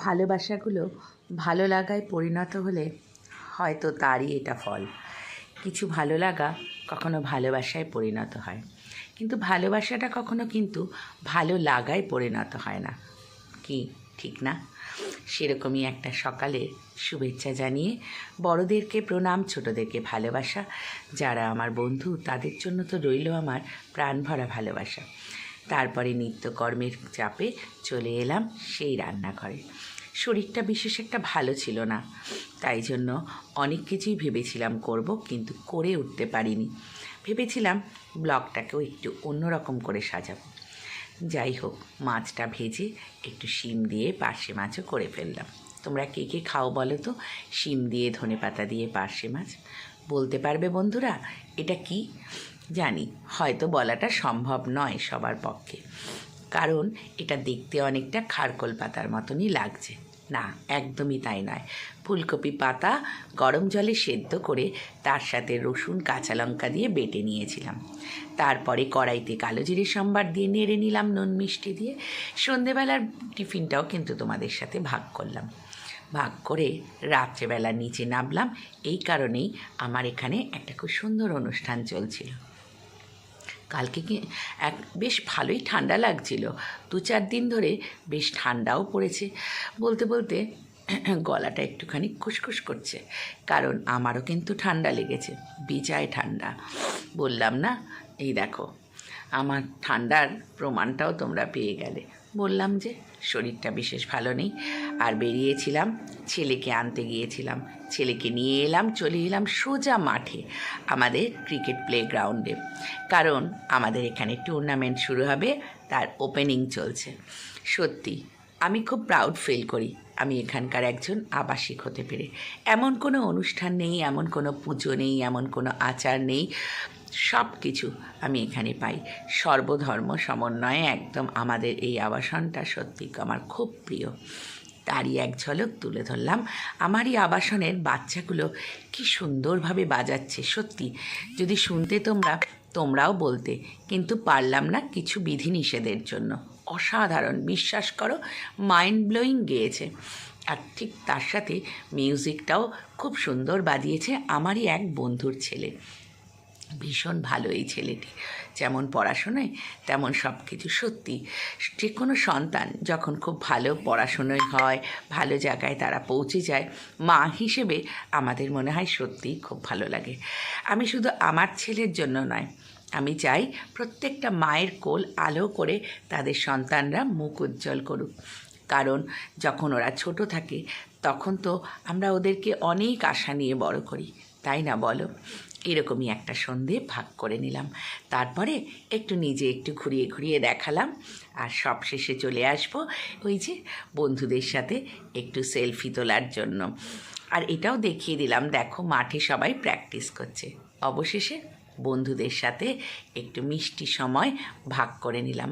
ভালোবাসাগুলো ভালো লাগায় পরিণত হলে হয়তো তারই এটা ফল। কিছু ভালো লাগা কখনো ভালোবাসায় পরিণত হয়, কিন্তু ভালোবাসাটা কখনো কিন্তু ভালো লাগায় পরিণত হয় না। কি ঠিক না? সেরকমই একটা সকালের শুভেচ্ছা জানিয়ে বড়দেরকে প্রণাম, ছোটদেরকে ভালোবাসা। যারা আমার বন্ধু তাদের জন্য তো রইল আমার প্রাণ ভরা ভালোবাসা। তারপরে নিত্যকর্মের চাপে চলে এলাম সেই রান্নাঘরে। শরীরটা বিশেষ একটা ভালো ছিল না, তাই জন্য অনেক কিছুই ভেবেছিলাম করব, কিন্তু করে উঠতে পারিনি। ভেবেছিলাম ব্লগটাকেও একটু অন্যরকম করে সাজাবো। যাই হোক, মাছটা ভেজে একটু শিম দিয়ে পার্শে মাছও করে ফেললাম। তোমরা কে কে খাও বলো তো শিম দিয়ে ধনেপাতা দিয়ে পার্শে মাছ? বলতে পারবে বন্ধুরা এটা কি? জানি হয়তো বলাটা সম্ভব নয় সবার পক্ষে, কারণ এটা দেখতে অনেকটা খারকোল পাতার মতনই লাগছে। না, একদমই তাই নয়। ফুলকপি পাতা গরম জলে সেদ্ধ করে তার সাথে রসুন কাঁচা লঙ্কা দিয়ে বেটে নিয়েছিলাম। তারপরে কড়াইতে কালো জিরে সম্বার দিয়ে নেড়ে নিলাম নুন মিষ্টি দিয়ে। সন্ধেবেলার টিফিনটাও কিন্তু তোমাদের সাথে ভাগ করলাম। ভাগ করে রাত্রেবেলা নিচে নামলাম এই কারণেই, আমার এখানে একটা খুব সুন্দর অনুষ্ঠান চলছিল। কালকে কি বেশ ভালোই ঠান্ডা লাগছিল, 2-4 দিন ধরে বেশ ঠান্ডাও পড়েছে। বলতে বলতে গলাটা একটুখানি খুসখুস করছে, কারণ আমারও কিন্তু ঠান্ডা লেগেছে, বেজায় ঠান্ডা। বললাম না, এই দেখো আমার ঠান্ডার প্রমাণটাও তোমরা পেয়ে গেলে। বললাম যে শরীরটা বিশেষ ভালো নেই, আর বেরিয়েছিলাম, ছেলেকে আনতে গিয়েছিলাম। ছেলেকে নিয়ে এলাম, চলে এলাম সোজা মাঠে, আমাদের ক্রিকেট প্লেগ্রাউন্ডে, কারণ আমাদের এখানে টুর্নামেন্ট শুরু হবে, তার ওপেনিং চলছে। সত্যি আমি খুব প্রাউড ফিল করি আমি এখানকার একজন আবাসিক হতে পেরে। এমন কোনো অনুষ্ঠান নেই, এমন কোনো পুজো নেই, এমন কোনো আচার নেই, সব কিছু আমি এখানে পাই। সর্বধর্ম সমন্বয়ে একদম আমাদের এই আবাসনটা সত্যি আমার খুব প্রিয়। তারই এক ঝলক তুলে ধরলাম। আমারই আবাসনের বাচ্চাগুলো কি সুন্দরভাবে বাজাচ্ছে। সত্যি যদি শুনতে তোমরাও বলতে, কিন্তু পারলাম না কিছু বিধিনিষেধের জন্য। অসাধারণ, বিশ্বাস করো, মাইন্ড ব্লোয়িং গেয়েছে। আর ঠিক তার সাথে মিউজিকটাও খুব সুন্দর বাজিয়েছে আমারই এক বন্ধুর ছেলে। ভীষণ ভালো এই ছেলেটি, যেমন পড়াশোনায় তেমন সব কিছু। সত্যি যে কোনো সন্তান যখন খুব ভালো পড়াশোনায় হয়, ভালো জায়গায় তারা পৌঁছে যায়, মা হিসেবে আমাদের মনে হয় সত্যিই খুব ভালো লাগে। আমি শুধু আমার ছেলের জন্য নয়, আমি চাই প্রত্যেকটা মায়ের কোল আলো করে তাদের সন্তানরা মুখ উজ্জ্বল করুক। কারণ যখন ওরা ছোট থাকে তখন তো আমরা ওদেরকে অনেক আশা নিয়ে বড় করি, তাই না বলো? এরকমই একটা সন্ধে ভাগ করে নিলাম। তারপরে একটু নিজে একটু ঘুরিয়ে ঘুরিয়ে দেখালাম, আর সব শেষে চলে আসবো ওই যে বন্ধুদের সাথে একটু সেলফি তোলার জন্য। আর এটাও দেখিয়ে দিলাম, দেখো মাঠে সবাই প্র্যাকটিস করছে। অবশেষে বন্ধুদের সাথে একটু মিষ্টি সময় ভাগ করে নিলাম।